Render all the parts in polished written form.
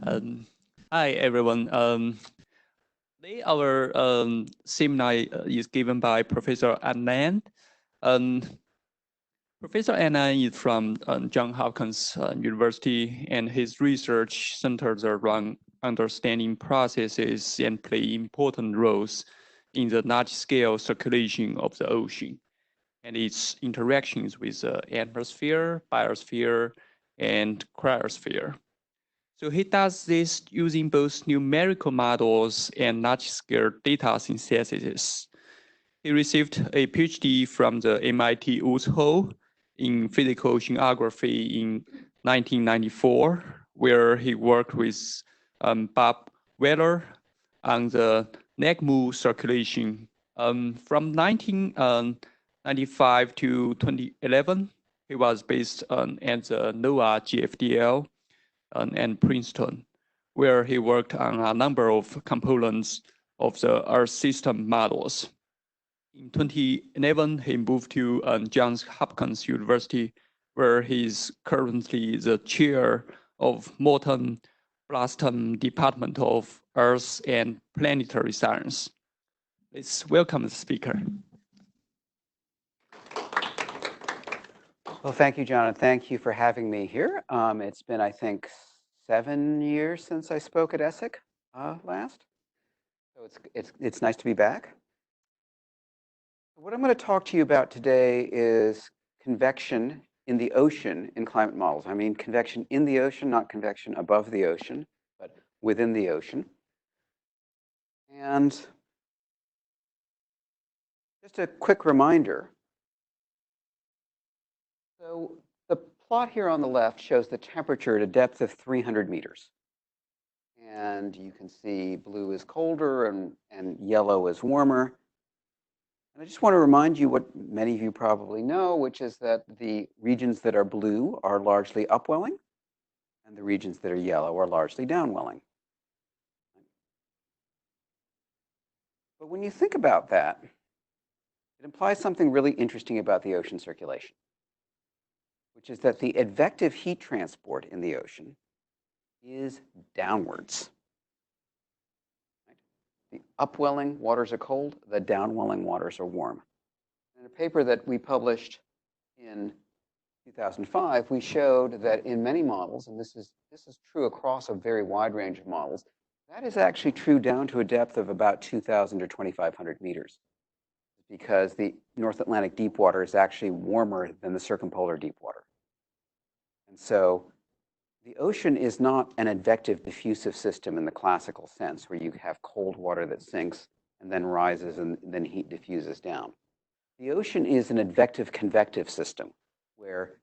Um, Hi everyone. Today our seminar is given by Professor Anand. Um, Professor Anand is from Johns Hopkins University, and his research centers around understanding processes and play important roles in the large-scale circulation of the ocean and its interactions with the atmosphere, biosphere, and cryosphere. So he does this using both numerical models and large-scale data synthesis. He received a Ph.D. from the MIT Woods Hole in physical oceanography in 1994, where he worked with Bob Weddell on the Langmuir circulation. From 1995 to 2011, he was based at the NOAA GFDL and Princeton, where he worked on a number of components of the Earth system models. In 2011, he moved to Johns Hopkins University, where he is currently the chair of Morton Blaustein Department of Earth and Planetary Science. Let's welcome the speaker. Well, thank you, John, and thank you for having me here. It's been, I think, 7 years since I spoke at ESSEC last, so it's nice to be back. What I'm going to talk to you about today is convection in the ocean in climate models. I mean convection in the ocean, not convection above the ocean, but within the ocean. And just a quick reminder. So the plot here on the left shows the temperature at a depth of 300 meters. And you can see blue is colder and yellow is warmer. And I just want to remind you what many of you probably know, which is that the regions that are blue are largely upwelling, and the regions that are yellow are largely downwelling. But when you think about that, it implies something really interesting about the ocean circulation, which is that the advective heat transport in the ocean is downwards. The upwelling waters are cold, the downwelling waters are warm. In a paper that we published in 2005, we showed that in many models, and this is true across a very wide range of models, that is actually true down to a depth of about 2,000 or 2,500 meters, because the North Atlantic deep water is actually warmer than the circumpolar deep water. And so the ocean is not an advective diffusive system in the classical sense, where you have cold water that sinks and then rises and then heat diffuses down. The ocean is an advective convective system, where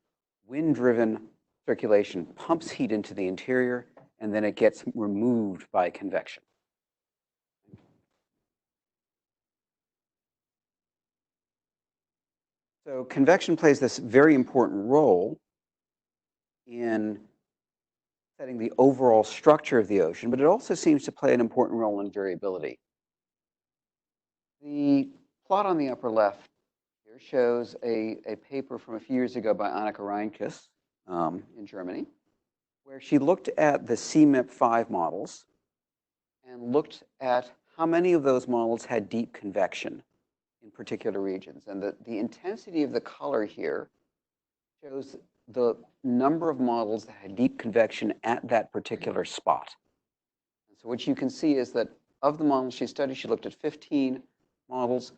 wind-driven circulation pumps heat into the interior, and then it gets removed by convection. So convection plays this very important role in setting the overall structure of the ocean, but it also seems to play an important role in variability. The plot on the upper left here shows a paper from a few years ago by Annika Reinkus in Germany, where she looked at the CMIP5 models and looked at how many of those models had deep convection in particular regions. And the intensity of the color here shows the number of models that had deep convection at that particular spot. And so what you can see is that of the models she studied, she looked at 15 models.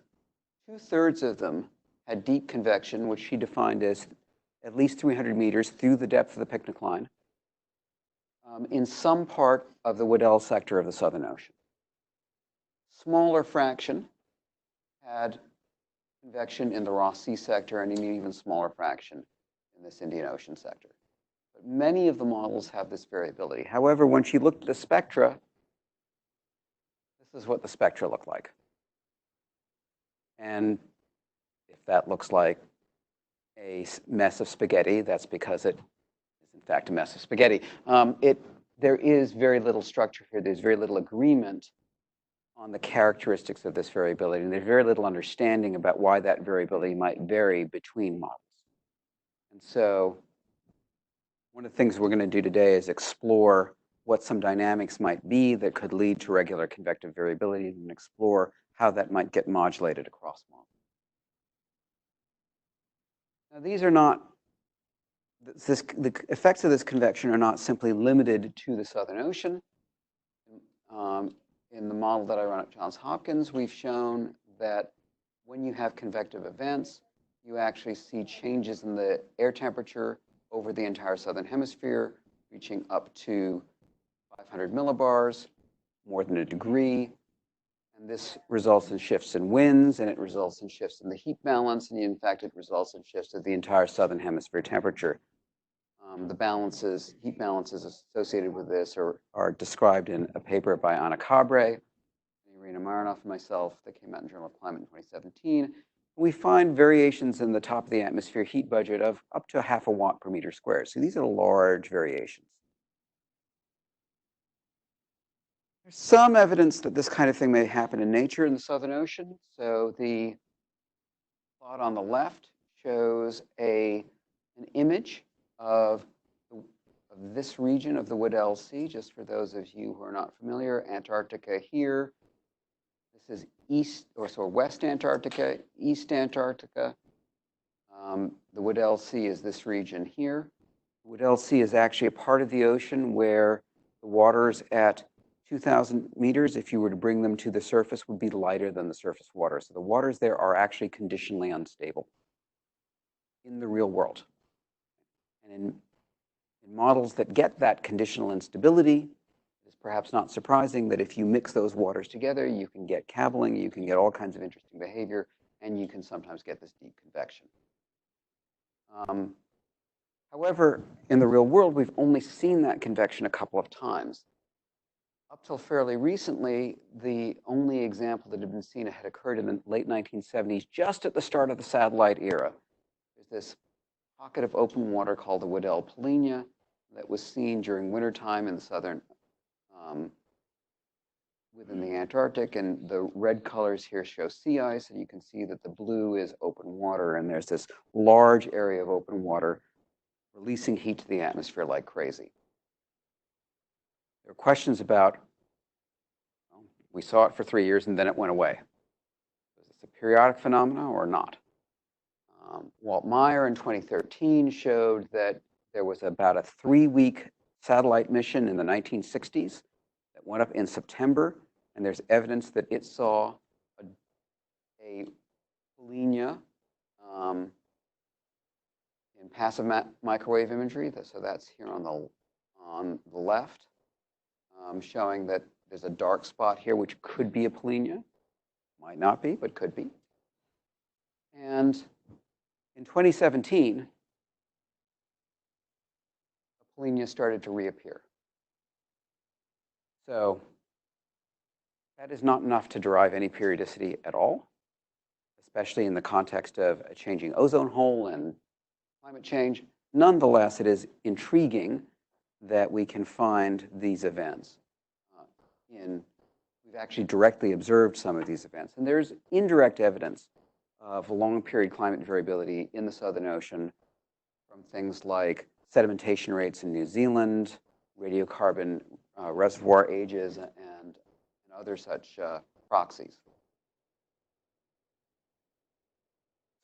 2/3 of them had deep convection, which she defined as at least 300 meters through the depth of the picnic line, in some part of the Weddell sector of the Southern Ocean. Smaller fraction had convection in the Ross Sea sector, and an even smaller fraction in this Indian Ocean sector. But many of the models have this variability. However, when she looked at the spectra, this is what the spectra look like. And if that looks like a mess of spaghetti, that's because it is in fact a mess of spaghetti. There is very little structure here. There's very little agreement on the characteristics of this variability, and there's very little understanding about why that variability might vary between models. And so one of the things we're going to do today is explore what some dynamics might be that could lead to regular convective variability and explore how that might get modulated across models. Now, these are not, the effects of this convection are not simply limited to the Southern Ocean. In the model that I run at Johns Hopkins, we've shown that when you have convective events, you actually see changes in the air temperature over the entire southern hemisphere, reaching up to 500 millibars, more than a degree. And this results in shifts in winds, and it results in shifts in the heat balance, and in fact, it results in shifts of the entire southern hemisphere temperature. The heat balances associated with this are described in a paper by Ana Cabre, Irina Marinov, and myself that came out in Journal of Climate in 2017. We find variations in the top of the atmosphere heat budget of up to ½ a watt per meter squared. So these are large variations. There's some evidence that this kind of thing may happen in nature in the Southern Ocean. So the plot on the left shows an image of this region of the Weddell Sea, just for those of you who are not familiar. Antarctica here. This is West Antarctica, East Antarctica. The Weddell Sea is this region here. The Weddell Sea is actually a part of the ocean where the waters at 2,000 meters, if you were to bring them to the surface, would be lighter than the surface water. So the waters there are actually conditionally unstable in the real world. And in models that get that conditional instability, it's perhaps not surprising that if you mix those waters together, you can get cabling, you can get all kinds of interesting behavior, and you can sometimes get this deep convection. However, in the real world, we've only seen that convection a couple of times. Up till fairly recently, the only example that had been seen had occurred in the late 1970s, just at the start of the satellite era. There's this pocket of open water called the Weddell Polynya that was seen during wintertime in the southern, within the Antarctic, and the red colors here show sea ice, and you can see that the blue is open water, and there's this large area of open water releasing heat to the atmosphere like crazy. There are questions about, well, we saw it for 3 years and then it went away. Is this a periodic phenomena or not? Walt Meyer in 2013 showed that there was about a 3-week satellite mission in the 1960s that went up in September, and there's evidence that it saw a polynya in passive microwave imagery. So that's here on the left, showing that there's a dark spot here, which could be a polynya. Might not be, but could be. And in 2017, a polynya started to reappear. So that is not enough to derive any periodicity at all, especially in the context of a changing ozone hole and climate change. Nonetheless, it is intriguing that we can find these events. We've actually directly observed some of these events. And there's indirect evidence of long period climate variability in the Southern Ocean from things like sedimentation rates in New Zealand, radiocarbon reservoir ages, and other such proxies.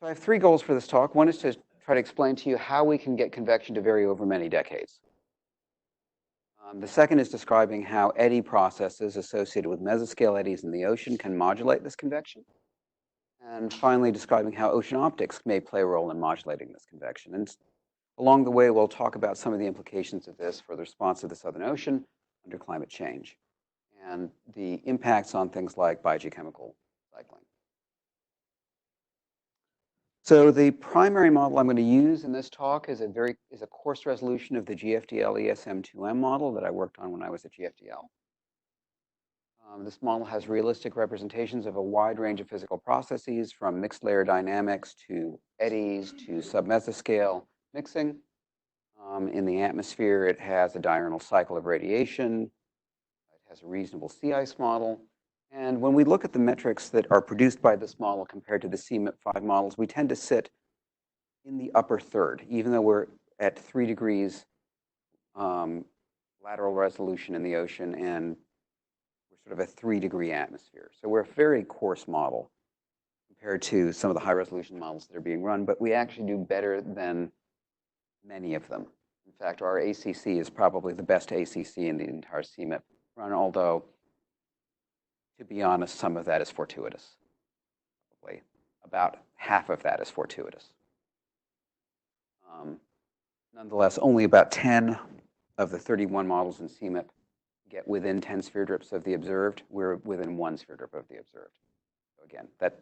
So I have 3 goals for this talk. One is to try to explain to you how we can get convection to vary over many decades. The second is describing how eddy processes associated with mesoscale eddies in the ocean can modulate this convection. And finally, describing how ocean optics may play a role in modulating this convection. And along the way, we'll talk about some of the implications of this for the response of the Southern Ocean under climate change and the impacts on things like biogeochemical cycling. So the primary model I'm going to use in this talk is a coarse resolution of the GFDL ESM2M model that I worked on when I was at GFDL. This model has realistic representations of a wide range of physical processes, from mixed layer dynamics to eddies to submesoscale mixing. In the atmosphere, it has a diurnal cycle of radiation. It has a reasonable sea ice model. And when we look at the metrics that are produced by this model compared to the CMIP5 models, we tend to sit in the upper third, even though we're at 3 degrees lateral resolution in the ocean, and we're sort of a 3-degree atmosphere. So we're a very coarse model compared to some of the high-resolution models that are being run, but we actually do better than many of them. In fact, our ACC is probably the best ACC in the entire CMIP run, although, to be honest, some of that is fortuitous. Probably about half of that is fortuitous. Nonetheless, only about 10 of the 31 models in CMIP get within 10 sphere drips of the observed. We're within 1 sphere drip of the observed. So again, that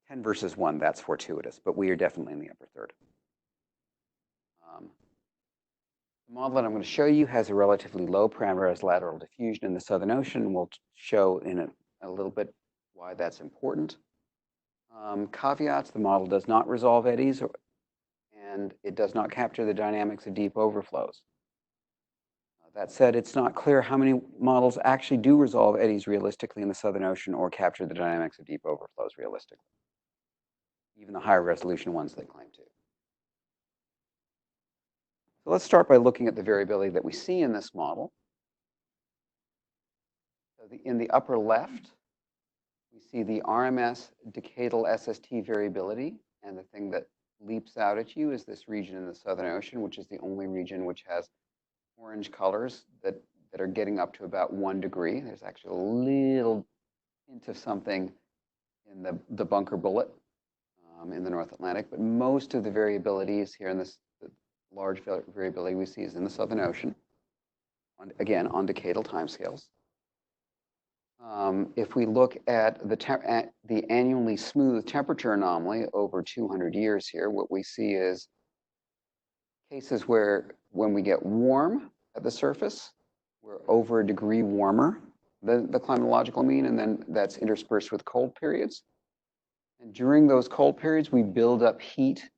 10 versus 1, that's fortuitous, but we are definitely in the upper third. The model that I'm going to show you has a relatively low parameterized lateral diffusion in the Southern Ocean. We'll show in a little bit why that's important. Caveats: the model does not resolve eddies, and it does not capture the dynamics of deep overflows. That said, it's not clear how many models actually do resolve eddies realistically in the Southern Ocean or capture the dynamics of deep overflows realistically, even the higher resolution ones they claim to. So let's start by looking at the variability that we see in this model. So in the upper left, we see the RMS decadal SST variability, and the thing that leaps out at you is this region in the Southern Ocean, which is the only region which has orange colors that are getting up to about 1 degree. There's actually a little hint of something in the bunker bullet in the North Atlantic, but most of the variability is here in this large variability we see is in the Southern Ocean, again, on decadal timescales. If we look at the annually smooth temperature anomaly over 200 years here, what we see is cases where when we get warm at the surface, we're over 1 degree warmer than the climatological mean, and then that's interspersed with cold periods. And during those cold periods, we build up heat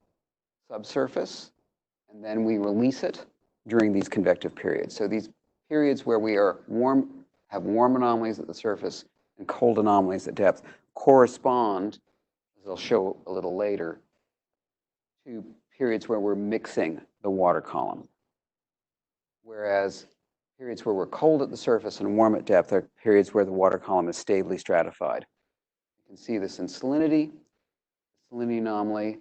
subsurface, and then we release it during these convective periods. So these periods where we are warm, have warm anomalies at the surface and cold anomalies at depth correspond, as I'll show a little later, to periods where we're mixing the water column. Whereas periods where we're cold at the surface and warm at depth are periods where the water column is stably stratified. You can see this in salinity. Salinity anomaly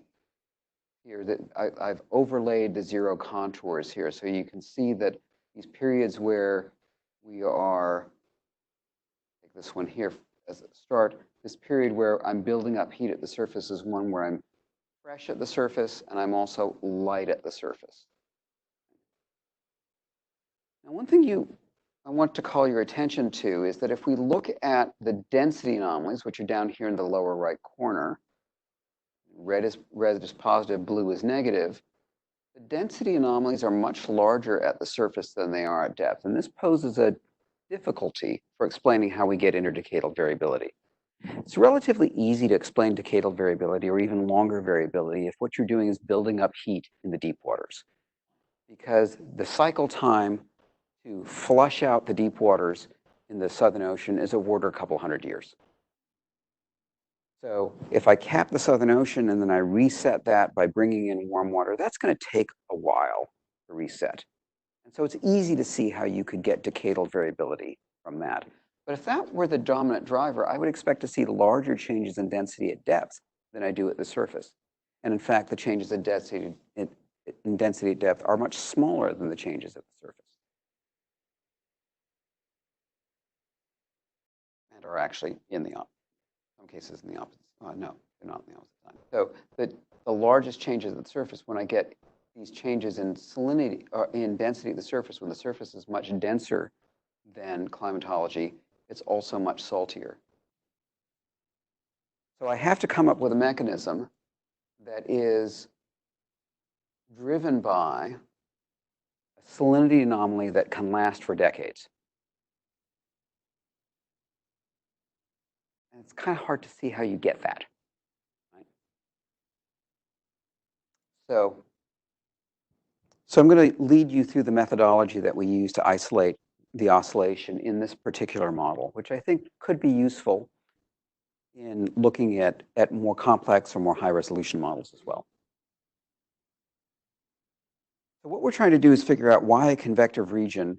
here that I've overlaid the 0 contours here, so you can see that these periods where we are, take this one here as a start, this period where I'm building up heat at the surface is one where I'm fresh at the surface and I'm also light at the surface. Now, one thing I want to call your attention to is that if we look at the density anomalies, which are down here in the lower right corner, red is positive, blue is negative, the density anomalies are much larger at the surface than they are at depth. And this poses a difficulty for explaining how we get interdecadal variability. It's relatively easy to explain decadal variability or even longer variability if what you're doing is building up heat in the deep waters, because the cycle time to flush out the deep waters in the Southern Ocean is of order a couple hundred years. So if I cap the Southern Ocean and then I reset that by bringing in warm water, that's going to take a while to reset. And so it's easy to see how you could get decadal variability from that. But if that were the dominant driver, I would expect to see larger changes in density at depth than I do at the surface. And in fact, the changes in density at depth are much smaller than the changes at the surface. And are actually in the some cases in the opposite. No, they're not in the opposite time. So the largest changes at the surface, when I get these changes in salinity or in density at the surface, when the surface is much denser than climatology, it's also much saltier. So I have to come up with a mechanism that is driven by a salinity anomaly that can last for decades. And it's kind of hard to see how you get that. Right? So I'm going to lead you through the methodology that we use to isolate the oscillation in this particular model, which I think could be useful in looking at more complex or more high-resolution models as well. So what we're trying to do is figure out why a convective region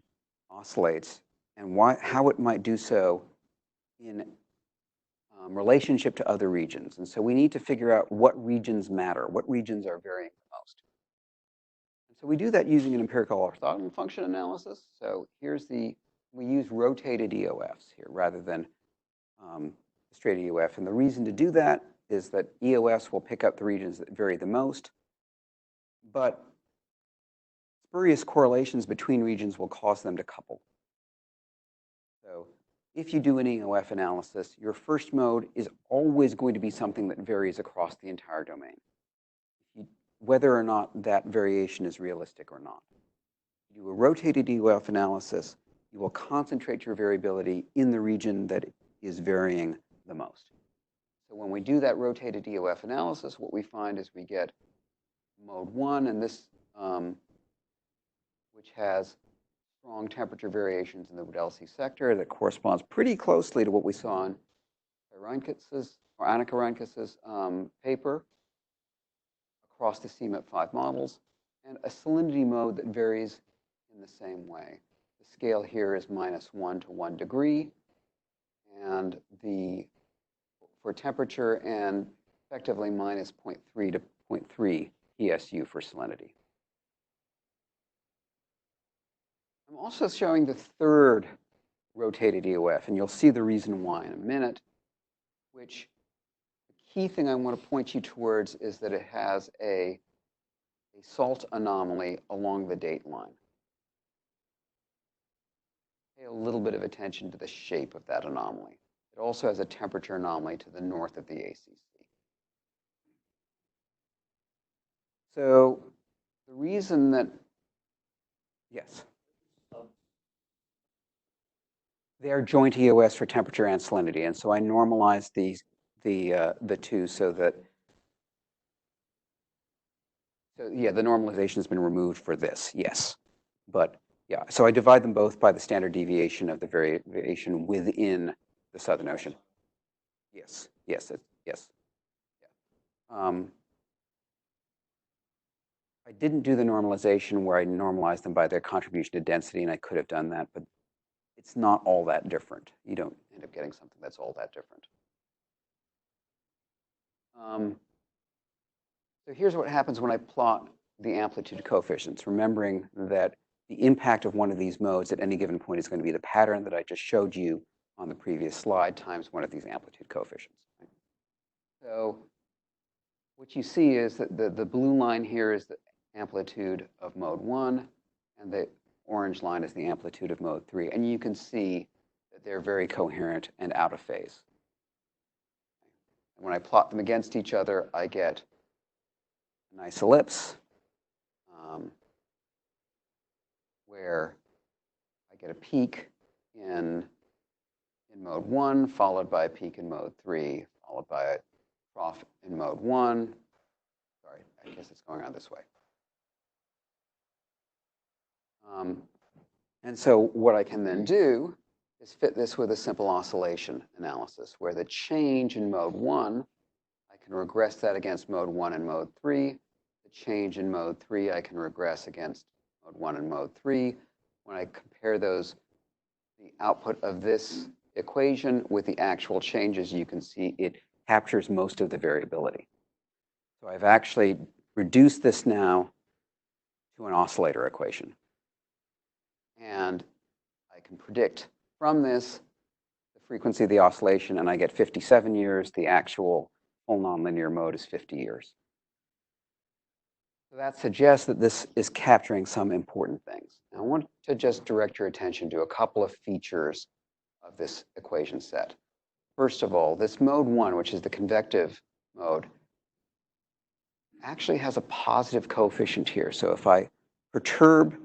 oscillates and how it might do so in relationship to other regions. And so we need to figure out what regions matter, what regions are varying the most. And so we do that using an empirical orthogonal function analysis. So we use rotated EOFs here rather than straight EOF. And the reason to do that is that EOFs will pick up the regions that vary the most, but spurious correlations between regions will cause them to couple. So if you do an EOF analysis, your first mode is always going to be something that varies across the entire domain, whether or not that variation is realistic or not. If you do a rotated EOF analysis, you will concentrate your variability in the region that is varying the most. So when we do that rotated EOF analysis, what we find is we get mode 1, and this, which has strong temperature variations in the Weddell Sea sector that corresponds pretty closely to what we saw in Annika Reinkes's paper across the CMIP5 models, and a salinity mode that varies in the same way. The scale here is -1 to 1 degree, and for temperature, and effectively -0.3 to 0.3 PSU for salinity. I'm also showing the third rotated EOF, and you'll see the reason why in a minute, which the key thing I want to point you towards is that it has a salt anomaly along the date line. Pay a little bit of attention to the shape of that anomaly. It also has a temperature anomaly to the north of the ACC. So the reason that, yes, they are joint EOS for temperature and salinity, and so I normalized the two so that, yeah, the normalization has been removed for this, yes, but yeah, so I divide them both by the standard deviation of the variation within the Southern Ocean. Yes, yes, yes. Yeah. I didn't do the normalization where I normalized them by their contribution to density, and I could have done that, but it's not all that different. You don't end up getting something that's all that different. So here's what happens when I plot the amplitude coefficients, remembering that the impact of one of these modes at any given point is going to be the pattern that I just showed you on the previous slide times one of these amplitude coefficients. Right? So what you see is that the blue line here is the amplitude of mode 1, and the orange line is the amplitude of mode 3. And you can see that they're very coherent and out of phase. And when I plot them against each other, I get a nice ellipse where I get a peak in mode 1, followed by a peak in mode 3, followed by a trough in mode 1. Sorry, I guess it's going on this way. And so what I can then do is fit this with a simple oscillation analysis, where the change in mode 1, I can regress that against mode 1 and mode 3. The change in mode 3, I can regress against mode 1 and mode 3. When I compare those, the output of this equation with the actual changes, you can see it captures most of the variability. So I've actually reduced this now to an oscillator equation. And I can predict from this the frequency of the oscillation, and I get 57 years. The actual full nonlinear mode is 50 years. So that suggests that this is capturing some important things. Now, I want to just direct your attention to a couple of features of this equation set. First of all, this mode 1, which is the convective mode, actually has a positive coefficient here. So if I perturb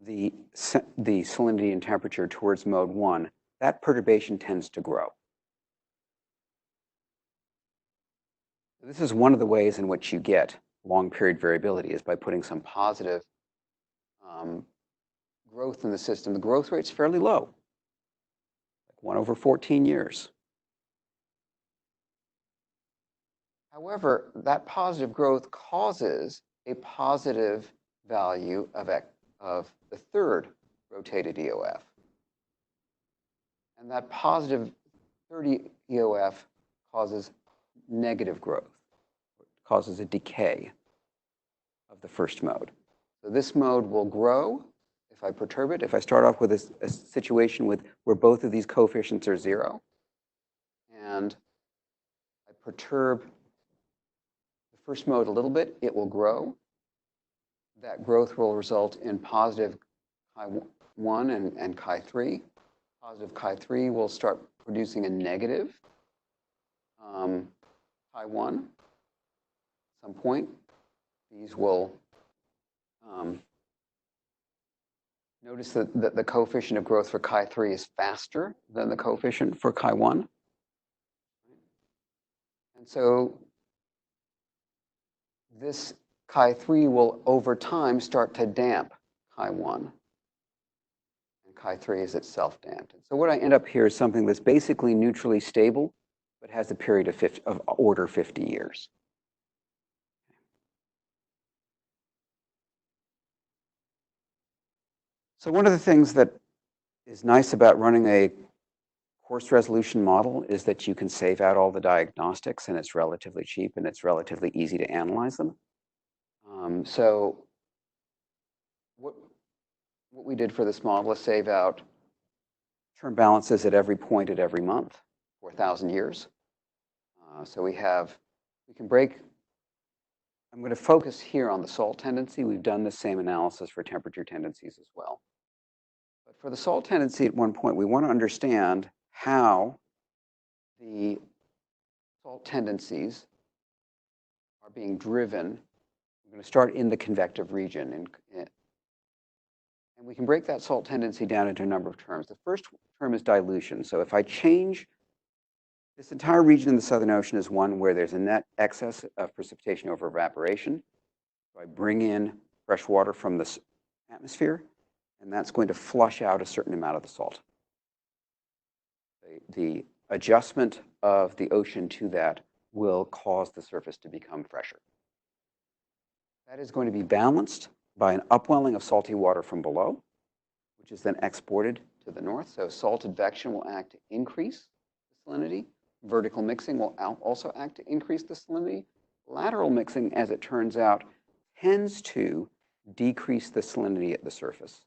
the salinity and temperature towards mode 1, that perturbation tends to grow. This is one of the ways in which you get long period variability, is by putting some positive growth in the system. The growth rate's fairly low, like 1 over 14 years. However, that positive growth causes a positive value of the third rotated EOF. And that positive 30 EOF causes negative growth, causes a decay of the first mode. So this mode will grow if I perturb it. If I start off with a situation where both of these coefficients are 0, and I perturb the first mode a little bit, it will grow. That growth will result in positive chi1 and chi3. Positive chi3 will start producing a negative chi1 at some point. These will notice that the coefficient of growth for chi3 is faster than the coefficient for chi1. And so this chi3 will, over time, start to damp chi1. And chi3 is itself damped. And so what I end up here is something that's basically neutrally stable, but has a period of order 50 years. So one of the things that is nice about running a coarse resolution model is that you can save out all the diagnostics, and it's relatively cheap, and it's relatively easy to analyze them. So what we did for this model is save out term balances at every point at every month for 1,000 years. So we can break. I'm going to focus here on the salt tendency. We've done the same analysis for temperature tendencies as well. But for the salt tendency at one point, we want to understand how the salt tendencies are being driven. I'm going to start in the convective region. And we can break that salt tendency down into a number of terms. The first term is dilution. So if I change this entire region in the Southern Ocean is one where there's a net excess of precipitation over evaporation. So I bring in fresh water from the atmosphere, and that's going to flush out a certain amount of the salt. The adjustment of the ocean to that will cause the surface to become fresher. That is going to be balanced by an upwelling of salty water from below, which is then exported to the north. So salt advection will act to increase the salinity. Vertical mixing will also act to increase the salinity. Lateral mixing, as it turns out, tends to decrease the salinity at the surface,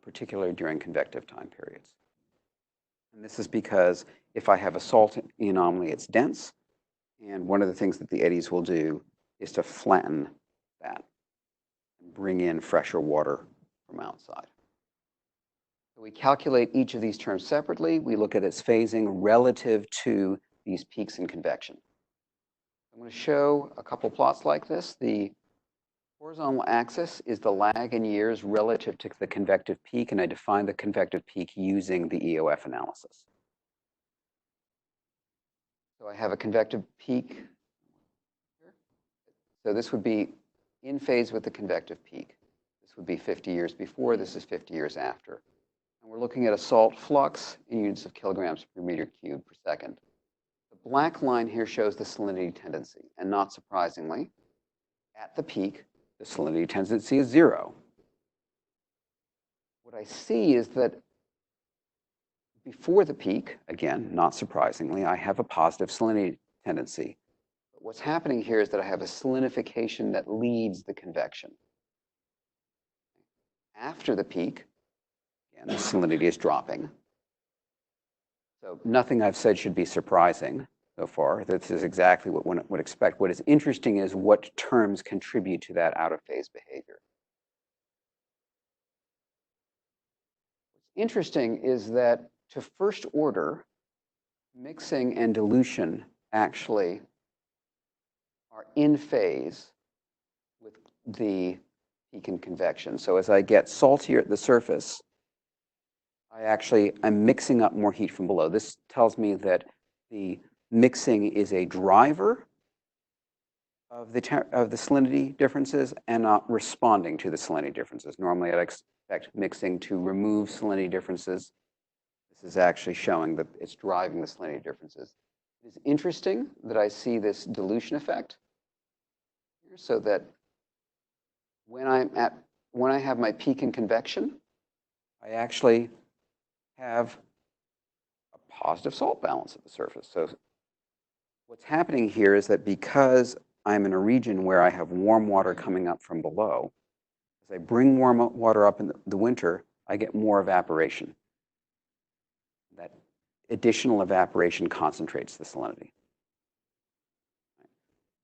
particularly during convective time periods. And this is because if I have a salt anomaly, it's dense. And one of the things that the eddies will do is to flatten that and bring in fresher water from outside. So we calculate each of these terms separately. We look at its phasing relative to these peaks in convection. I'm going to show a couple plots like this. The horizontal axis is the lag in years relative to the convective peak, and I define the convective peak using the EOF analysis. So I have a convective peak here. So this would be in phase with the convective peak. This would be 50 years before, this is 50 years after. And we're looking at a salt flux in units of kilograms per meter cubed per second. The black line here shows the salinity tendency, and not surprisingly, at the peak, the salinity tendency is 0. What I see is that before the peak, again, not surprisingly, I have a positive salinity tendency. But what's happening here is that I have a salinification that leads the convection. After the peak, again, the salinity is dropping. So nothing I've said should be surprising so far. This is exactly what one would expect. What is interesting is what terms contribute to that out-of-phase behavior. What's interesting is that to first order, mixing and dilution actually are in phase with the peak in convection. So as I get saltier at the surface, I'm mixing up more heat from below. This tells me that the mixing is a driver of the salinity differences and not responding to the salinity differences. Normally, I'd expect mixing to remove salinity differences. This is actually showing that it's driving the salinity differences. It is interesting that I see this dilution effect here, so that when I have my peak in convection, I actually have a positive salt balance at the surface. So what's happening here is that because I'm in a region where I have warm water coming up from below, as I bring warm water up in the winter, I get more evaporation. That additional evaporation concentrates the salinity.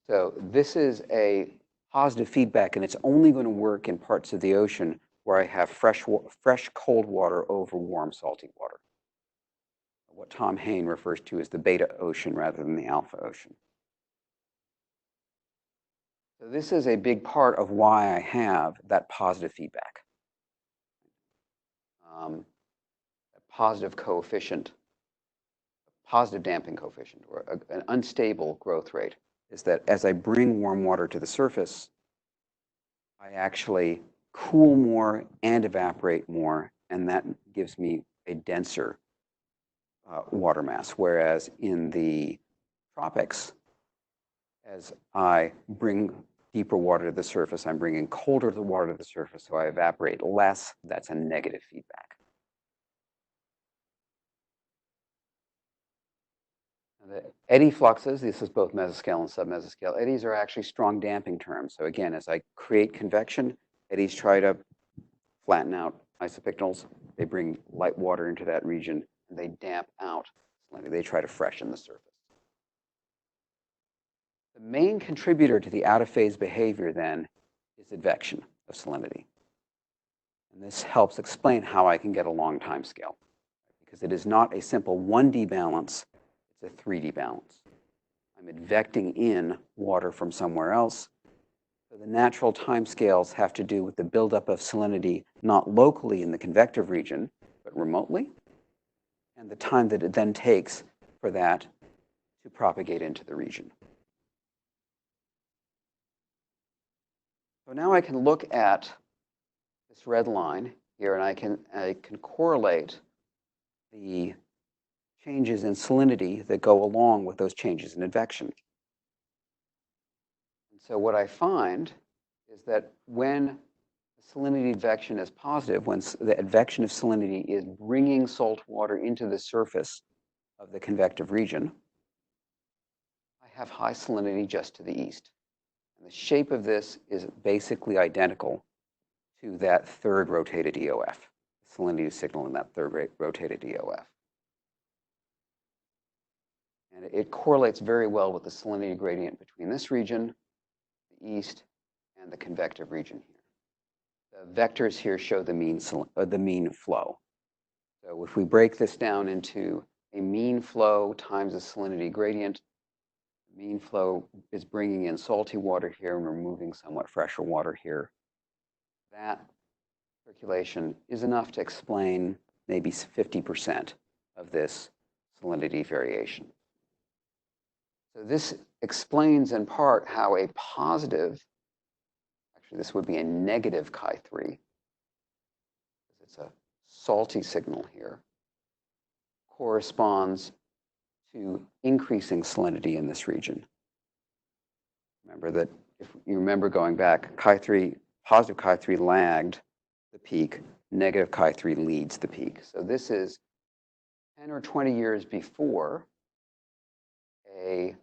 So this is a positive feedback, and it's only going to work in parts of the ocean where I have fresh cold water over warm salty water. What Tom Hayne refers to as the beta ocean rather than the alpha ocean. So this is a big part of why I have that positive feedback. A positive coefficient, a positive damping coefficient, or an unstable growth rate, is that as I bring warm water to the surface, I actually cool more and evaporate more, and that gives me a denser water mass. Whereas in the tropics, as I bring deeper water to the surface, I'm bringing colder water to the surface, so I evaporate less. That's a negative feedback. The eddy fluxes, this is both mesoscale and submesoscale. Eddies are actually strong damping terms. So again, as I create convection, eddies try to flatten out isopycnals. They bring light water into that region, and they damp out salinity. They try to freshen the surface. The main contributor to the out-of-phase behavior, then, is advection of salinity. And this helps explain how I can get a long time scale, because it is not a simple 1D balance, it's a 3D balance. I'm advecting in water from somewhere else. So the natural time scales have to do with the buildup of salinity, not locally in the convective region, but remotely, and the time that it then takes for that to propagate into the region. So now I can look at this red line here, and I can correlate the changes in salinity that go along with those changes in advection. And so what I find is that when salinity advection is positive, when the advection of salinity is bringing salt water into the surface of the convective region, I have high salinity just to the east. And the shape of this is basically identical to that third rotated EOF, the salinity signal in that third rotated EOF. And it correlates very well with the salinity gradient between this region, the east, and the convective region here. The vectors here show the mean flow. So if we break this down into a mean flow times the salinity gradient, the mean flow is bringing in salty water here and removing somewhat fresher water here. That circulation is enough to explain maybe 50% of this salinity variation. So this explains in part how a positive, actually this would be a negative Chi3, it's a salty signal here, corresponds to increasing salinity in this region. Remember that if you remember going back, Chi3, positive Chi3 lagged the peak, negative Chi3 leads the peak. So this is 10 or 20 years before a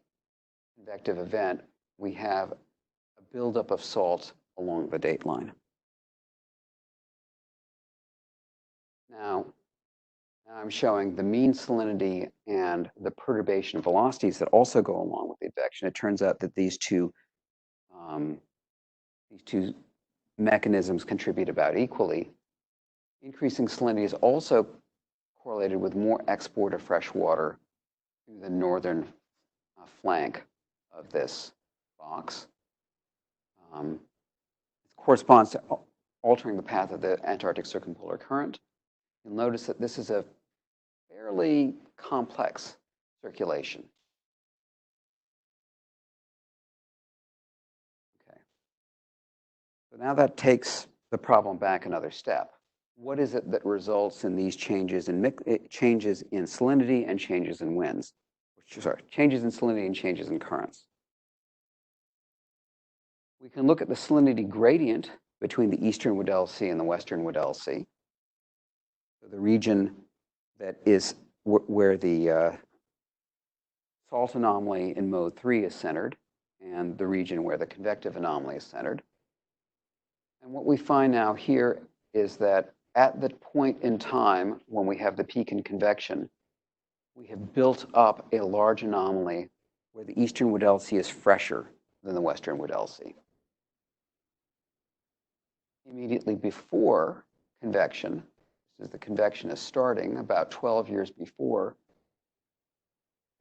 convective event, we have a buildup of salt along the date line. Now I'm showing the mean salinity and the perturbation velocities that also go along with the advection. It turns out that these two mechanisms contribute about equally. Increasing salinity is also correlated with more export of fresh water through the northern flank of this box. It corresponds to altering the path of the Antarctic circumpolar current. You'll notice that this is a fairly complex circulation. Okay. So now that takes the problem back another step. What is it that results in these changes in salinity and changes in winds? Changes in salinity and changes in currents. We can look at the salinity gradient between the eastern Weddell Sea and the western Weddell Sea. So the region that is where the salt anomaly in mode 3 is centered, and the region where the convective anomaly is centered. And what we find now here is that at the point in time when we have the peak in convection, we have built up a large anomaly where the eastern Weddell Sea is fresher than the western Weddell Sea. Immediately before convection, as the convection is starting about 12 years before,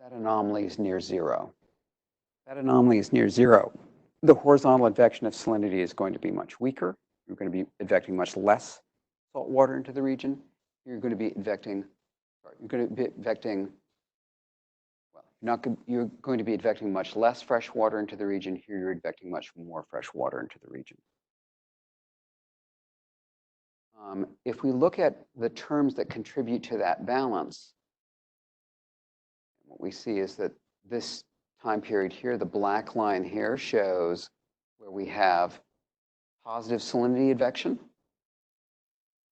that anomaly is near zero. That anomaly is near zero. The horizontal advection of salinity is going to be much weaker. You're going to be advecting much less salt water into the region. You're going to be advecting, you're going to be advecting much less fresh water into the region. Here you're advecting much more fresh water into the region. If we look at the terms that contribute to that balance, what we see is that this time period here, the black line here, shows where we have positive salinity advection.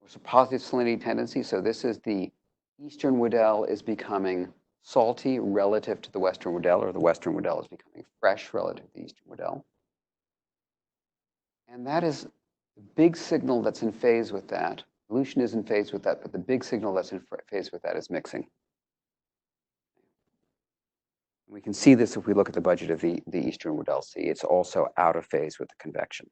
There's a positive salinity tendency. So this is the eastern Weddell is becoming salty relative to the western Weddell, or the western Weddell is becoming fresh relative to the eastern Weddell. And that is the big signal that's in phase with that. Dilution is in phase with that, but the big signal that's in phase with that is mixing. We can see this if we look at the budget of the eastern Weddell Sea. It's also out of phase with the convection.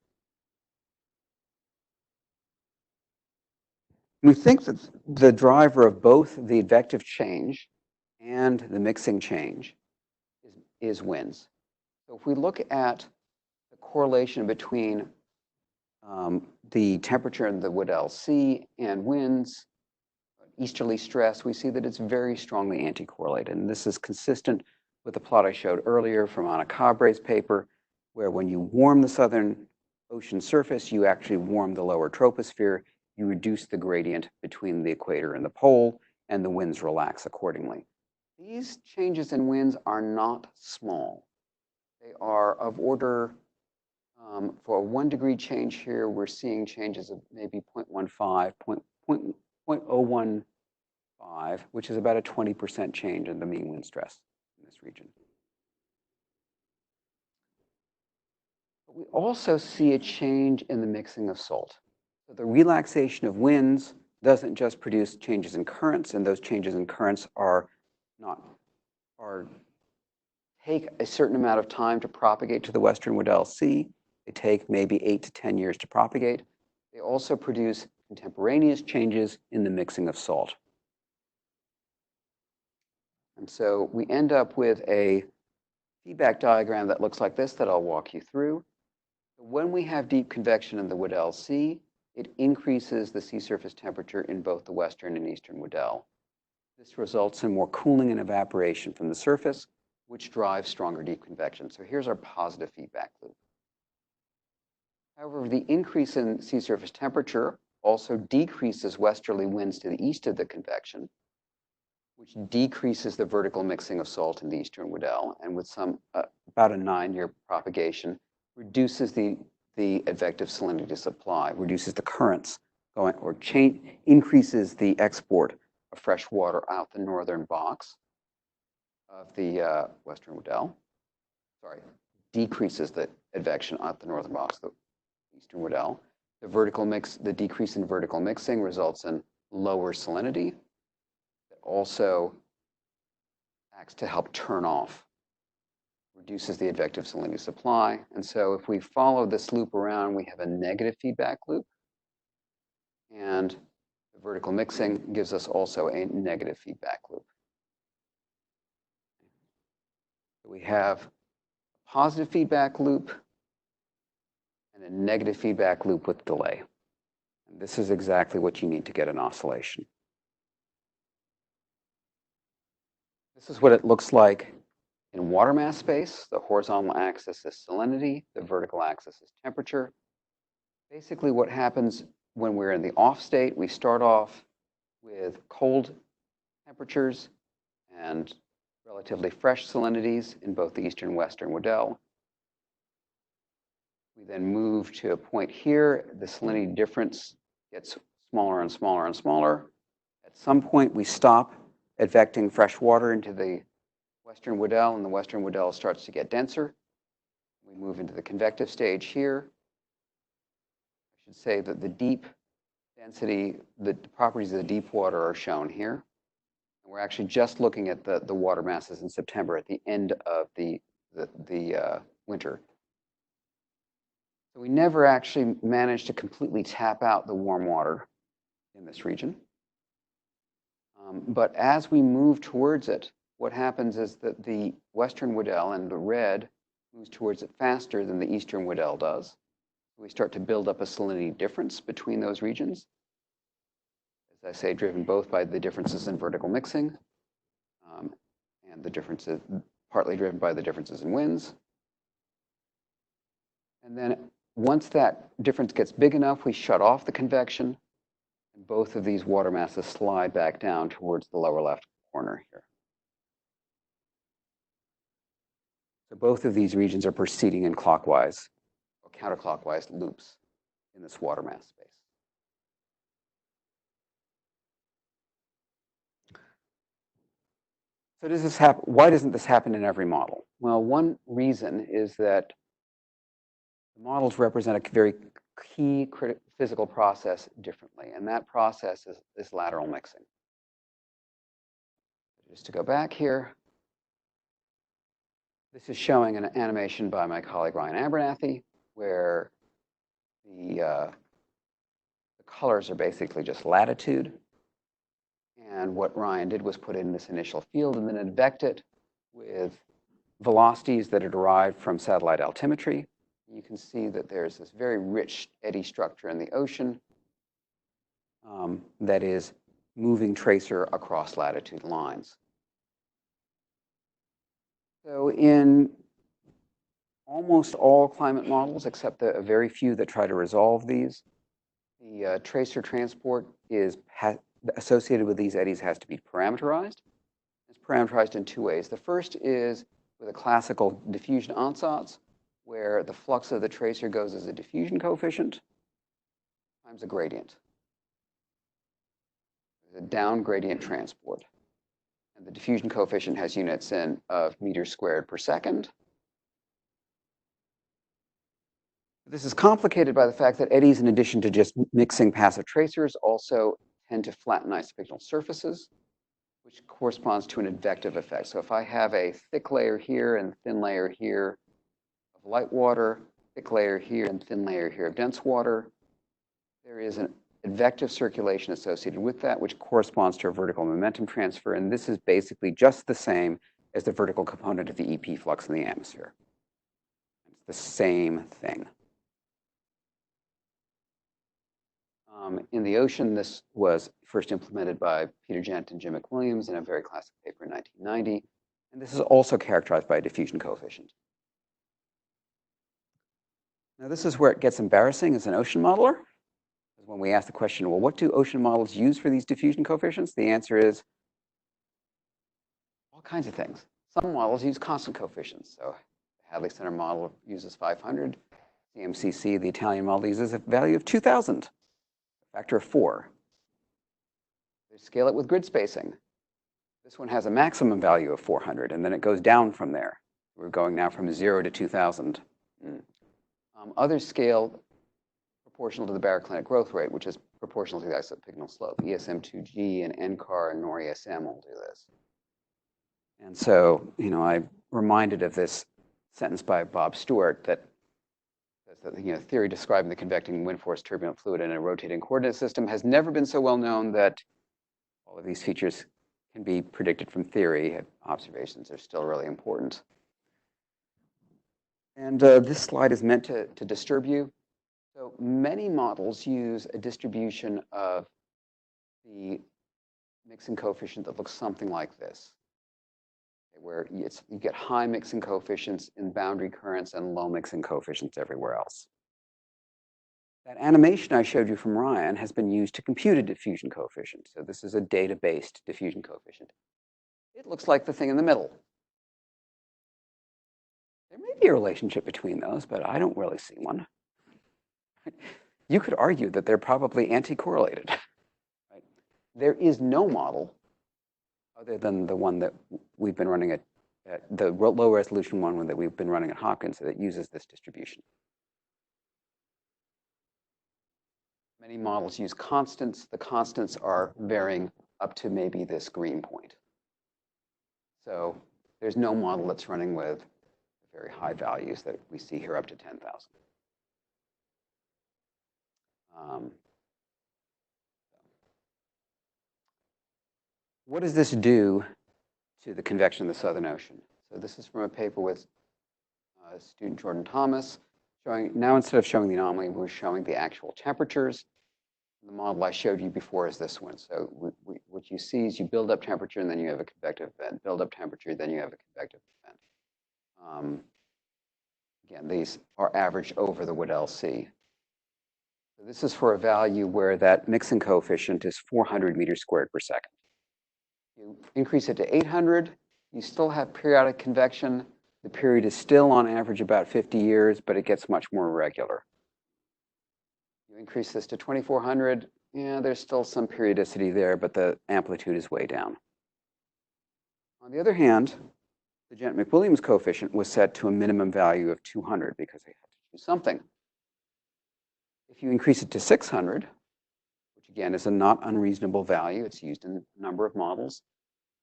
We think that the driver of both the advective change and the mixing change is winds. So if we look at the correlation between the temperature in the Weddell Sea and winds, easterly stress, we see that it's very strongly anti-correlated. And this is consistent with the plot I showed earlier from Anna Cabre's paper, where when you warm the southern ocean surface, you actually warm the lower troposphere. You reduce the gradient between the equator and the pole, and the winds relax accordingly. These changes in winds are not small. They are of order, for a 1 degree change here, we're seeing changes of maybe 0.15, 0.015, which is about a 20% change in the mean wind stress in this region. But we also see a change in the mixing of salt. So the relaxation of winds doesn't just produce changes in currents, and those changes in currents take a certain amount of time to propagate to the western Weddell Sea. They take maybe 8 to 10 years to propagate. They also produce contemporaneous changes in the mixing of salt. And so we end up with a feedback diagram that looks like this that I'll walk you through. When we have deep convection in the Weddell Sea, it increases the sea surface temperature in both the western and eastern Weddell. This results in more cooling and evaporation from the surface, which drives stronger deep convection. So here's our positive feedback loop. However, the increase in sea surface temperature also decreases westerly winds to the east of the convection, which decreases the vertical mixing of salt in the eastern Weddell, and with some about a 9-year propagation, reduces the advective salinity supply, reduces the currents going, or increases the export of fresh water out the northern box of the western Weddell. Sorry, decreases the advection out the northern box of the eastern Weddell. The decrease in vertical mixing results in lower salinity. It also acts to help turn off, reduces the advective salinity supply. And so if we follow this loop around, we have a negative feedback loop. And the vertical mixing gives us also a negative feedback loop. So we have a positive feedback loop and a negative feedback loop with delay. And this is exactly what you need to get an oscillation. This is what it looks like in water mass space. The horizontal axis is salinity. The vertical axis is temperature. Basically, what happens when we're in the off state, we start off with cold temperatures and relatively fresh salinities in both the eastern and western Weddell. We then move to a point here. The salinity difference gets smaller and smaller and smaller. some point, we stop advecting fresh water into the western Weddell, and the western Weddell starts to get denser. We move into the convective stage here. I should say that the deep density, the properties of the deep water are shown here. And we're actually just looking at the water masses in September at the end of the winter. So we never actually managed to completely tap out the warm water in this region. But as we move towards it, what happens is that the western Weddell and the red moves towards it faster than the eastern Weddell does. We start to build up a salinity difference between those regions. As I say, driven both by the differences in vertical mixing and the differences, partly driven by the differences in winds. And then once that difference gets big enough, we shut off the convection, and both of these water masses slide back down towards the lower left corner here. So both of these regions are proceeding in clockwise or counterclockwise loops in this water mass space. So does this happen? Why doesn't this happen in every model? Well, one reason is that the models represent a very key physical process differently, and that process is lateral mixing. Just to go back here, this is showing an animation by my colleague Ryan Abernathy, where the colors are basically just latitude. And what Ryan did was put in this initial field and then advect it with velocities that are derived from satellite altimetry. You can see that there's this very rich eddy structure in the ocean that is moving tracer across latitude lines. So in almost all climate models, except a very few that try to resolve these, the tracer transport is associated with these eddies has to be parameterized. It's parameterized in two ways. The first is with a classical diffusion ansatz, where the flux of the tracer goes as a diffusion coefficient times a gradient. There's a down gradient transport. And the diffusion coefficient has units of meters squared per second. This is complicated by the fact that eddies, in addition to just mixing passive tracers, also tend to flatten isopignal surfaces, which corresponds to an advective effect. So if I have a thick layer here and thin layer here of light water, thick layer here and thin layer here of dense water, there is an advective circulation associated with that, which corresponds to a vertical momentum transfer. And this is basically just the same as the vertical component of the EP flux in the atmosphere. It's the same thing. In the ocean, this was first implemented by Peter Gent and Jim McWilliams in a very classic paper in 1990. And this is also characterized by a diffusion coefficient. Now, this is where it gets embarrassing as an ocean modeler. When we ask the question, well, what do ocean models use for these diffusion coefficients? The answer is all kinds of things. Some models use constant coefficients. So the Hadley Center model uses 500. CMCC, the Italian model, uses a value of 2,000. Factor of 4. They scale it with grid spacing. This one has a maximum value of 400, and then it goes down from there. We're going now from 0 to 2,000. Others scale proportional to the baroclinic growth rate, which is proportional to the isopignal slope. ESM2G and NCAR and NORESM will do this. And so, I'm reminded of this sentence by Bob Stewart that theory describing the convecting wind force turbulent fluid in a rotating coordinate system has never been so well known that all of these features can be predicted from theory. Observations are still really important. And this slide is meant to disturb you. So many models use a distribution of the mixing coefficient that looks something like this, where you get high mixing coefficients in boundary currents and low mixing coefficients everywhere else. That animation I showed you from Ryan has been used to compute a diffusion coefficient. So this is a data-based diffusion coefficient. It looks like the thing in the middle. There may be a relationship between those, but I don't really see one. You could argue that they're probably anti-correlated. Right? there is no model other than the one that we've been running at the low resolution one that we've been running at Hopkins that uses this distribution. Many models use constants. The constants are varying up to maybe this green point. So there's no model that's running with very high values that we see here up to 10,000. What does this do to the convection of the Southern Ocean? So this is from a paper with student Jordan Thomas, showing, now instead of showing the anomaly, we're showing the actual temperatures. The model I showed you before is this one. So what you see is you build up temperature and then you have a convective event. Build up temperature, then you have a convective event. Again, these are averaged over the Weddell Sea. So this is for a value where that mixing coefficient is 400 meters squared per second. You increase it to 800, you still have periodic convection. The period is still on average about 50 years, but it gets much more irregular. You increase this to 2400, yeah, there's still some periodicity there, but the amplitude is way down. On the other hand, the Ghent-McWilliams coefficient was set to a minimum value of 200 because they had to do something. If you increase it to 600, which again is a not unreasonable value, it's used in a number of models,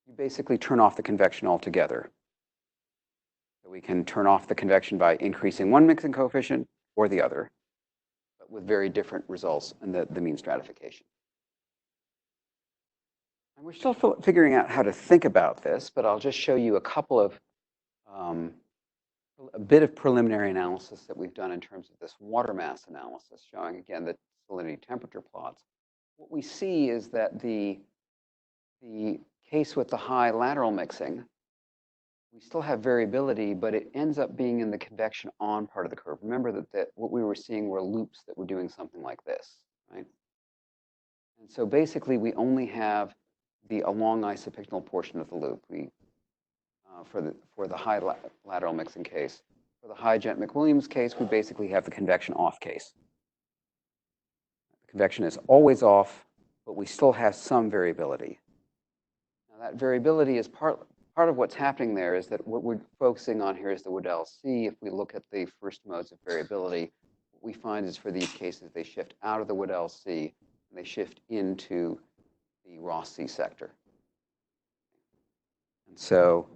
you basically turn off the convection altogether. So we can turn off the convection by increasing one mixing coefficient or the other, but with very different results in the mean stratification. And we're still figuring out how to think about this, but I'll just show you a couple of, a bit of preliminary analysis that we've done in terms of this water mass analysis, showing again the salinity temperature plots. What we see is that the case with the high lateral mixing, we still have variability, but it ends up being in the convection on part of the curve. Remember that what we were seeing were loops that were doing something like this, right? And so basically, we only have the along isopycnal portion of the loop. We for the high lateral mixing case. For the high Ghent-McWilliams case, we basically have the convection off case. The convection is always off, but we still have some variability. Now, that variability is part of what's happening there is that what we're focusing on here is the Weddell Sea. If we look at the first modes of variability, what we find is for these cases, they shift out of the Weddell Sea and they shift into the Ross Sea sector. And so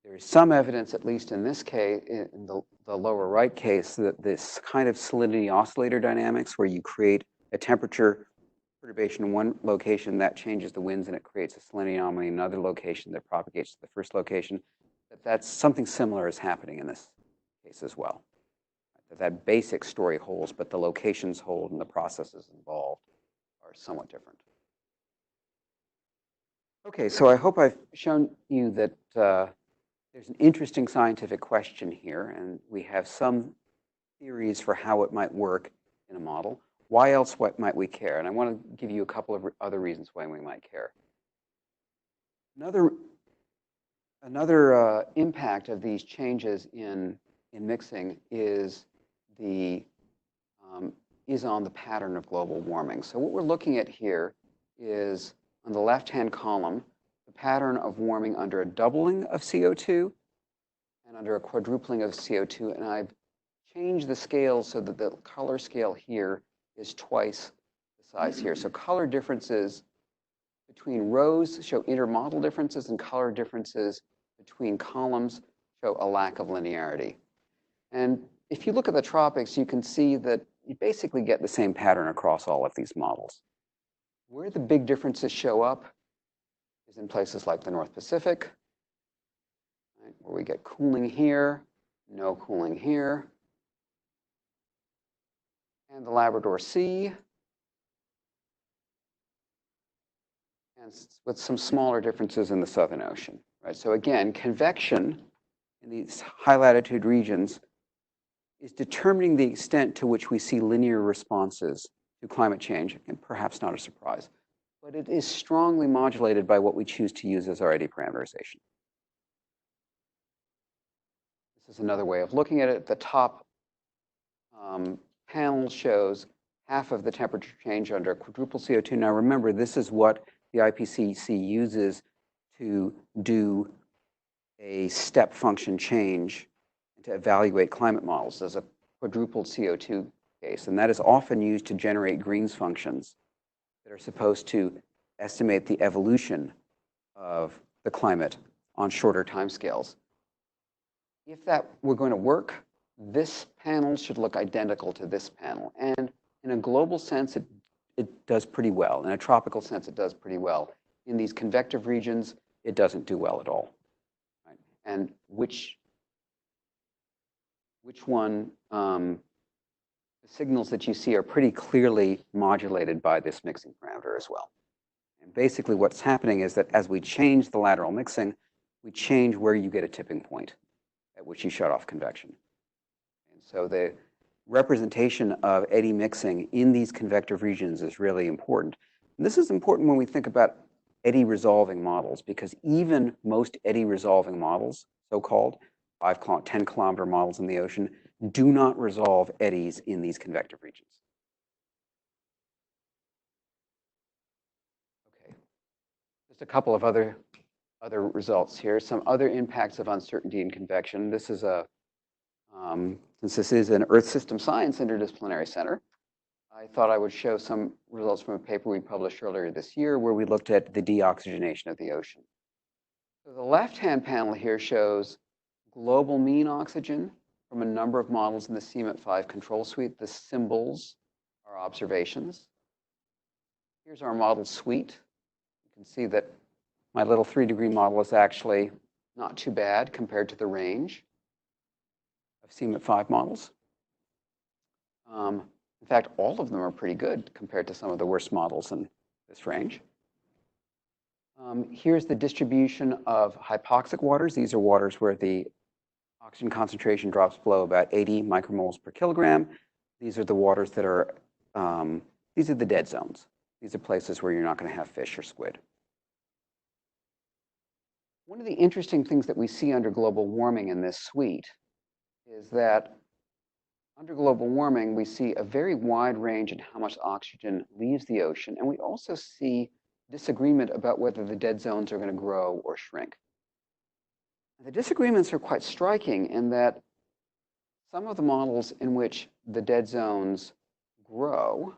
there is some evidence, at least in this case, in the lower right case, that this kind of salinity oscillator dynamics where you create a temperature perturbation in one location that changes the winds and it creates a salinity anomaly in another location that propagates to the first location, that's something similar is happening in this case as well. That basic story holds, but the locations hold and the processes involved are somewhat different. Okay, so I hope I've shown you that there's an interesting scientific question here, and we have some theories for how it might work in a model. Why else might we care? And I want to give you a couple of other reasons why we might care. Another impact of these changes in mixing is on the pattern of global warming. So what we're looking at here is on the left-hand column, the pattern of warming under a doubling of CO2 and under a quadrupling of CO2. And I've changed the scale so that the color scale here is twice the size here. So color differences between rows show intermodal differences, and color differences between columns show a lack of linearity. And if you look at the tropics, you can see that you basically get the same pattern across all of these models. Where the big differences show up is in places like the North Pacific, right, where we get cooling here, no cooling here, and the Labrador Sea, and with some smaller differences in the Southern Ocean. Right? So again, convection in these high latitude regions is determining the extent to which we see linear responses to climate change, and perhaps not a surprise. But it is strongly modulated by what we choose to use as our eddy parameterization. This is another way of looking at it. The top panel shows half of the temperature change under quadruple CO2. Now remember, this is what the IPCC uses to do a step function change to evaluate climate models as a quadrupled CO2 case. And that is often used to generate Green's functions that are supposed to estimate the evolution of the climate on shorter timescales. If that were going to work, this panel should look identical to this panel. And in a global sense, it does pretty well. In a tropical sense, it does pretty well. In these convective regions, it doesn't do well at all. Right? And which one, the signals that you see are pretty clearly modulated by this mixing parameter as well. And basically what's happening is that as we change the lateral mixing, we change where you get a tipping point at which you shut off convection. And so the representation of eddy mixing in these convective regions is really important. And this is important when we think about eddy resolving models, because even most eddy resolving models, so-called 10-kilometer models in the ocean, do not resolve eddies in these convective regions. Okay, just a couple of other results here. Some other impacts of uncertainty in convection. This is since this is an Earth System Science Interdisciplinary Center, I thought I would show some results from a paper we published earlier this year where we looked at the deoxygenation of the ocean. So the left-hand panel here shows global mean oxygen from a number of models in the CMIP-5 control suite. The symbols are observations. Here's our model suite. You can see that my little 3-degree model is actually not too bad compared to the range of CMIP-5 models. In fact, all of them are pretty good compared to some of the worst models in this range. Here's the distribution of hypoxic waters. These are waters where the oxygen concentration drops below about 80 micromoles per kilogram. These are the waters that are, these are the dead zones. These are places where you're not going to have fish or squid. One of the interesting things that we see under global warming in this suite is that under global warming, we see a very wide range in how much oxygen leaves the ocean, and we also see disagreement about whether the dead zones are going to grow or shrink. And the disagreements are quite striking in that some of the models in which the dead zones grow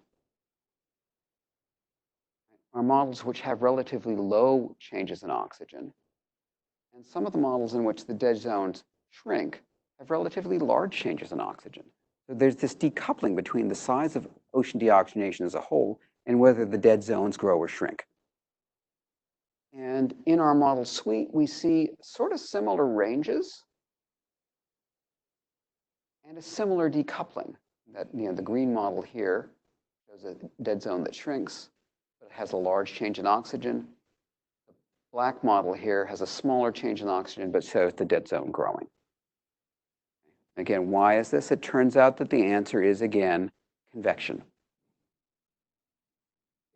are models which have relatively low changes in oxygen, and some of the models in which the dead zones shrink have relatively large changes in oxygen. So there's this decoupling between the size of ocean deoxygenation as a whole and whether the dead zones grow or shrink. And in our model suite, we see sort of similar ranges and a similar decoupling. That, the green model here shows a dead zone that shrinks, but it has a large change in oxygen. The black model here has a smaller change in oxygen, but shows the dead zone growing. Again, why is this? It turns out that the answer is, again, convection.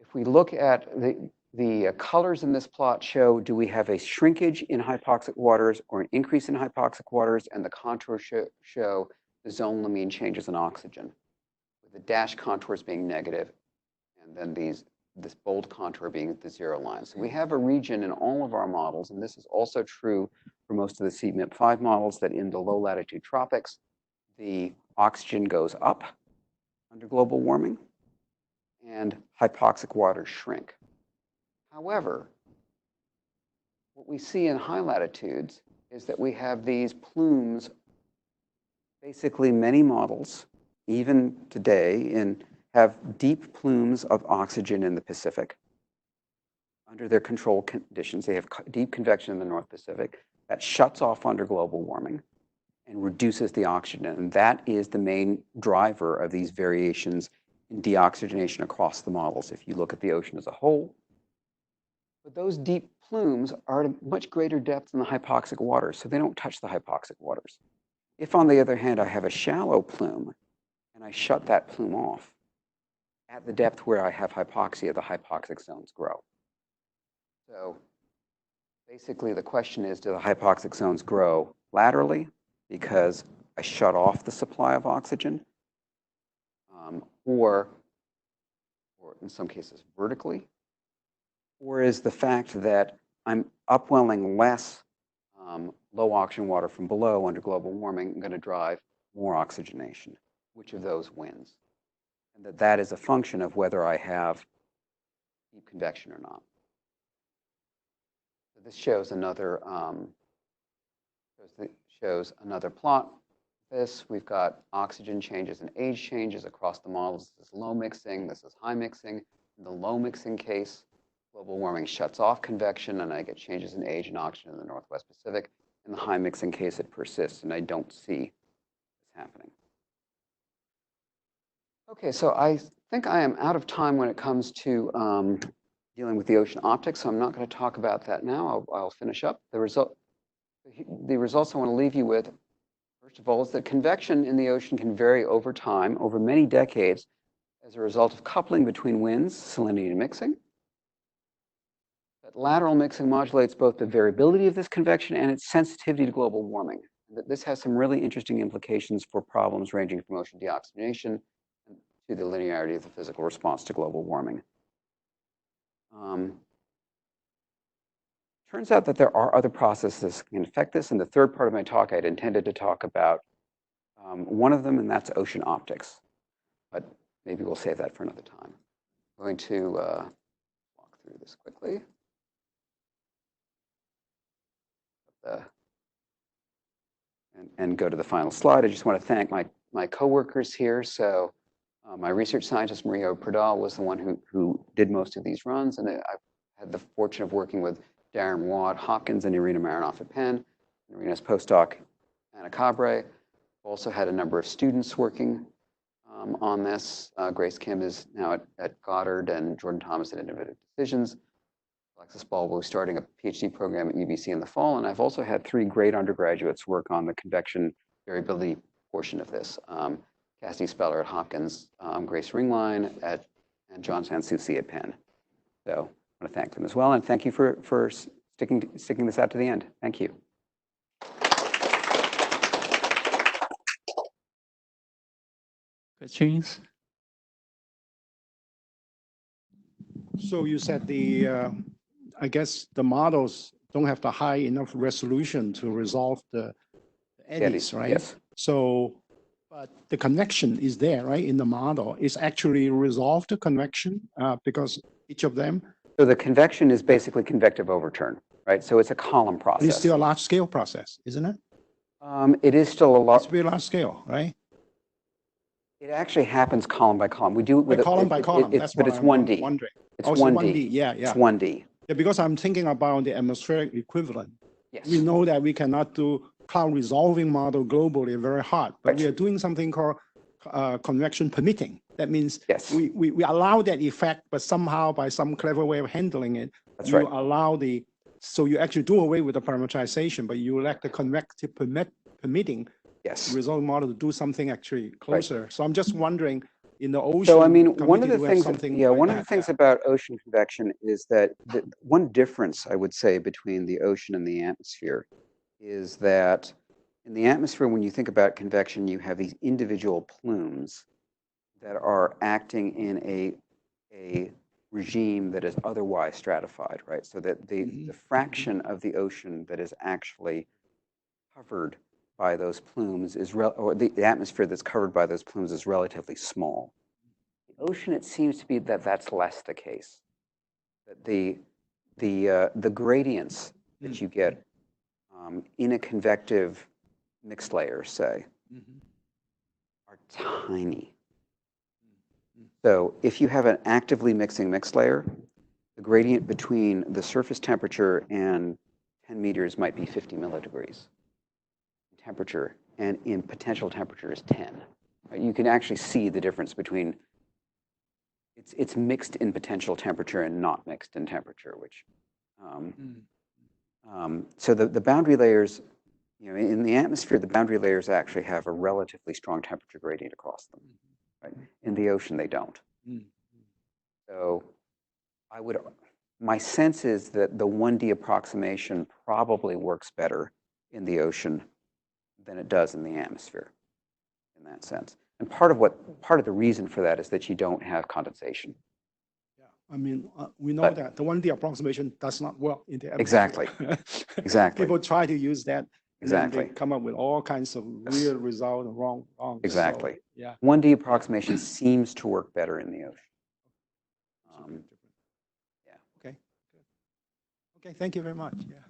If we look at the colors in this plot show, do we have a shrinkage in hypoxic waters or an increase in hypoxic waters? And the contours show the zone mean changes in oxygen, with the dashed contours being negative, and then this bold contour being the 0 line. So we have a region in all of our models, and this is also true for most of the CMIP-5 models, that in the low latitude tropics, the oxygen goes up under global warming, and hypoxic waters shrink. However, what we see in high latitudes is that we have these plumes. Basically, many models, even today, have deep plumes of oxygen in the Pacific. Under their control conditions, they have deep convection in the North Pacific. That shuts off under global warming and reduces the oxygen. And that is the main driver of these variations in deoxygenation across the models, if you look at the ocean as a whole. But those deep plumes are at a much greater depth than the hypoxic waters, so they don't touch the hypoxic waters. If, on the other hand, I have a shallow plume and I shut that plume off, at the depth where I have hypoxia, the hypoxic zones grow. So basically, the question is, do the hypoxic zones grow laterally because I shut off the supply of oxygen? Or in some cases vertically? Or is the fact that I'm upwelling less low oxygen water from below under global warming going to drive more oxygenation? Which of those wins? And that is a function of whether I have deep convection or not. So this shows another plot. We've got oxygen changes and age changes across the models. This is low mixing, this is high mixing. In the low mixing case, global warming shuts off convection and I get changes in age and oxygen in the Northwest Pacific. In the high mixing case, it persists and I don't see this happening. Okay, so I think I am out of time when it comes to dealing with the ocean optics, so I'm not going to talk about that now. I'll finish up. The results I want to leave you with, first of all, is that convection in the ocean can vary over time, over many decades, as a result of coupling between winds, salinity, and mixing. That lateral mixing modulates both the variability of this convection and its sensitivity to global warming. That this has some really interesting implications for problems ranging from ocean deoxygenation to the linearity of the physical response to global warming. Turns out that there are other processes that can affect this. In the third part of my talk, I'd intended to talk about one of them, and that's ocean optics. But maybe we'll save that for another time. I'm going to walk through this quickly. And go to the final slide. I just want to thank my coworkers here. So my research scientist, Maria Pradal, was the one who did most of these runs. And I've had the fortune of working with Darren Watt, Hopkins, and Irina Marinoff at Penn. And Irina's postdoc, Anna Cabre. Also had a number of students working on this. Grace Kim is now at Goddard, and Jordan Thomas at Innovative Decisions. Alexis Ball will be starting a Ph.D. program at UBC in the fall. And I've also had 3 great undergraduates work on the convection variability portion of this. Cassidy Speller at Hopkins, Grace Ringline and John Sansucci at Penn. So I want to thank them as well. And thank you for sticking this out to the end. Thank you. Questions? So you said I guess the models don't have the high enough resolution to resolve the eddies, right? Yes. So, but the convection is there, right? In the model, it's actually resolved the convection because each of them. So the convection is basically convective overturn, right? So it's a column process. It's still a large scale process, isn't it? It is still a large. It's very large scale, right? It actually happens column by column. We do it with column by column. But it's 1D. Wondering. It's also 1D. Yeah. It's 1D. Yeah, because I'm thinking about the atmospheric equivalent. Yes. We know that we cannot do cloud resolving model globally, very hard, but we are doing something called convection permitting. That means yes. we allow that effect, but somehow by some clever way of handling it, that's you right. allow so you actually do away with the parameterization, but you elect the convective permitting yes. resolving model to do something actually closer. Right. So I'm just wondering, in the ocean. So I mean, one of the things about ocean convection is that one difference I would say between the ocean and the atmosphere is that in the atmosphere, when you think about convection, you have these individual plumes that are acting in a regime that is otherwise stratified, right? So that the fraction of the ocean that is actually covered by those plumes is, or the atmosphere that's covered by those plumes is relatively small. The ocean, it seems to be that that's less the case. That the gradients that you get in a convective mixed layer, say, are tiny. So if you have an actively mixing mixed layer, the gradient between the surface temperature and 10 meters might be 50 milledegrees in temperature, and in potential temperature is 10. Right? You can actually see the difference between it's mixed in potential temperature and not mixed in temperature, which so the boundary layers, you know, in the atmosphere, the boundary layers actually have a relatively strong temperature gradient across them. Right? In the ocean, they don't. So my sense is that the 1D approximation probably works better in the ocean than it does in the atmosphere in that sense. And part of the reason for that is that you don't have condensation. I mean, we know But- that the 1D approximation does not work in the Exactly. Exactly. People try to use that. And then they Exactly. come up with all kinds of weird results, wrong. So, Exactly. yeah. 1D approximation seems to work better in the ocean. Yeah. Okay. Good. Okay. Thank you very much. Yeah.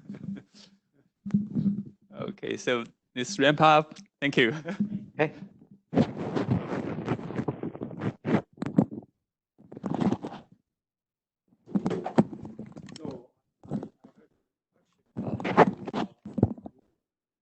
Okay, so this ramp up. Thank you. Okay.